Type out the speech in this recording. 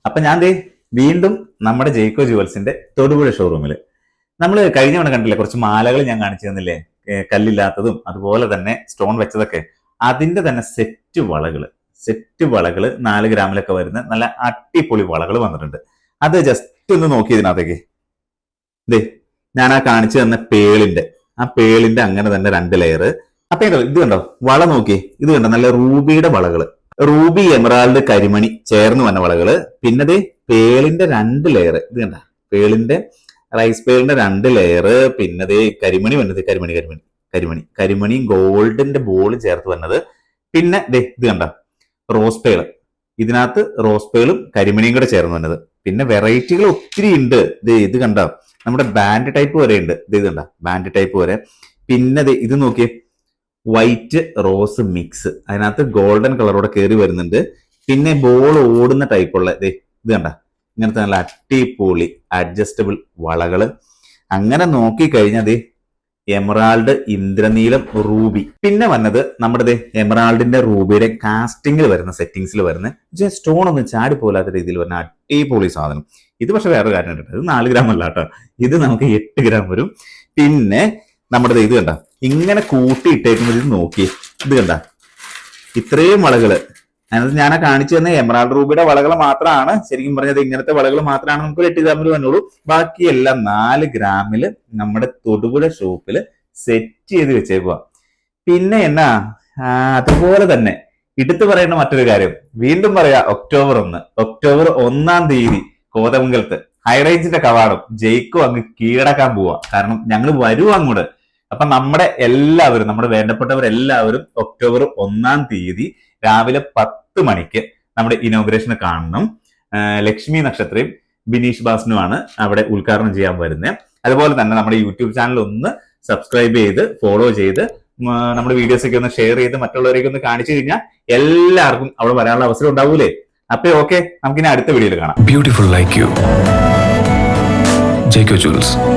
അപ്പൊ ഞാൻ ദേ വീണ്ടും നമ്മുടെ ജെയ്ക്കോ ജുവൽസിന്റെ തൊടുപുഴ ഷോറൂമിൽ നമ്മൾ കഴിഞ്ഞ തവണ കണ്ടില്ലേ, കുറച്ച് മാലകൾ ഞാൻ കാണിച്ചു തന്നില്ലേ, കല്ലില്ലാത്തതും അതുപോലെ തന്നെ സ്റ്റോൺ വെച്ചതൊക്കെ. അതിന്റെ തന്നെ സെറ്റ് വളകള് 4 ഗ്രാമിലൊക്കെ വരുന്ന നല്ല അടിപൊളി വളകൾ വന്നിട്ടുണ്ട്. അത് ജസ്റ്റ് ഒന്ന് നോക്കി ഇതിനകത്തേക്ക്. ദേ ഞാൻ ആ കാണിച്ചു തന്ന പേളിന്റെ അങ്ങനെ തന്നെ 2 ലെയർ. അപ്പൊ ഇത് കണ്ടോ വള നോക്കി, ഇത് കണ്ടോ നല്ല റൂബിയുടെ വളകള്, റൂബി എമറാൾഡ് കരിമണി ചേർന്ന് വന്ന വളകള്. പിന്നെ ദേ പേളിന്റെ 2 ലെയർ, ഇത് കണ്ട പേളിന്റെ റൈസ് പേളിന്റെ 2 ലെയർ. പിന്നെ ദേ കരിമണി വന്നത്, കരിമണി ഗോൾഡിന്റെ ബോൾ ചേർത്ത് വന്നത്. പിന്നെ ദേ ഇത് കണ്ട റോസ് പേള്, ഇതിനകത്ത് റോസ് പേളും കരിമണിയും കൂടെ ചേർന്ന് വന്നത്. പിന്നെ വെറൈറ്റികൾ ഒത്തിരി ഉണ്ട്. ഇത് കണ്ട നമ്മുടെ ബാൻഡ് ടൈപ്പ് വരെ ഉണ്ട്. ഇത് കണ്ട ബാൻഡ് ടൈപ്പ് വരെ. പിന്നെ ഇത് നോക്കിയേ, വൈറ്റ് റോസ് മിക്സ്, അതിനകത്ത് ഗോൾഡൻ കളറോടെ കയറി വരുന്നുണ്ട്. പിന്നെ ബോൾ ഓടുന്ന ടൈപ്പുള്ള ഇത് കണ്ട ഇങ്ങനത്തെ നല്ല അടിപൊളി അഡ്ജസ്റ്റബിൾ വളകള്. അങ്ങനെ നോക്കിക്കഴിഞ്ഞാൽ എമറാൾഡ്, ഇന്ദ്രനീലം, റൂബി. പിന്നെ വന്നത് നമ്മുടെ എമറാൾഡിന്റെ റൂബിയുടെ കാസ്റ്റിംഗിൽ വരുന്ന സെറ്റിംഗ്സിൽ വരുന്ന സ്റ്റോൺ ഒന്നും ചാടി പോലാത്ത രീതിയിൽ വരുന്ന അടിപൊളി സാധനം. ഇത് പക്ഷെ വേറെ കാര്യം ഉണ്ട്, ഇത് 4 ഗ്രാം അല്ല കേട്ടോ, ഇത് നമുക്ക് 8 ഗ്രാം വരും. പിന്നെ നമ്മുടെ ഇത് കണ്ട ഇങ്ങനെ കൂട്ടിയിട്ടേക്കുന്നത്, ഇത് നോക്കി, ഇത് കണ്ട ഇത്രയും വളകള്. അതിനകത്ത് ഞാൻ കാണിച്ചു തന്ന എമറാൾഡ് റൂബിയുടെ വളകൾ മാത്രമാണ്, ശരിക്കും പറഞ്ഞത് ഇങ്ങനത്തെ വളകൾ മാത്രമാണ് നമുക്ക് 8 ഗ്രാമിൽ വന്നുള്ളൂ. ബാക്കിയെല്ലാം 4 ഗ്രാമില് നമ്മുടെ തൊടുപുഴ ഷോപ്പിൽ സെറ്റ് ചെയ്ത് വെച്ചേക്കുക. പിന്നെ അതുപോലെ തന്നെ എടുത്തു പറയേണ്ട മറ്റൊരു കാര്യം, വീണ്ടും പറയാ, ഒക്ടോബർ 1-ാം തീയതി കോതമംഗലത്ത് ഹൈറേഞ്ചിന്റെ കവാടം ജെയ്ക്കോ അങ്ങ് കീഴടക്കാൻ പോവാ. കാരണം ഞങ്ങൾ വരും അങ്ങോട്ട്. അപ്പൊ നമ്മുടെ വേണ്ടപ്പെട്ടവരെല്ലാവരും ഒക്ടോബർ 1-ാം തീയതി രാവിലെ 10 മണിക്ക് നമ്മുടെ ഇനോഗ്രേഷന് കാണണം. ലക്ഷ്മി നക്ഷത്രയും ബിനീഷ് ബാസിനുമാണ് അവിടെ ഉദ്ഘാടനം ചെയ്യാൻ വരുന്നത്. അതുപോലെ തന്നെ നമ്മുടെ യൂട്യൂബ് ചാനൽ ഒന്ന് സബ്സ്ക്രൈബ് ചെയ്ത് ഫോളോ ചെയ്ത് നമ്മുടെ വീഡിയോസ് ഒക്കെ ഒന്ന് ഷെയർ ചെയ്ത് മറ്റുള്ളവരേക്ക് ഒന്ന് കാണിച്ചു കഴിഞ്ഞാൽ എല്ലാവർക്കും അവിടെ വരാനുള്ള അവസരം ഉണ്ടാവൂലേ. അപ്പൊ ഓക്കെ, നമുക്കിനി അടുത്ത വീഡിയോയിൽ കാണാം. Beautiful like you, ജെയ്ക്കോ jewels.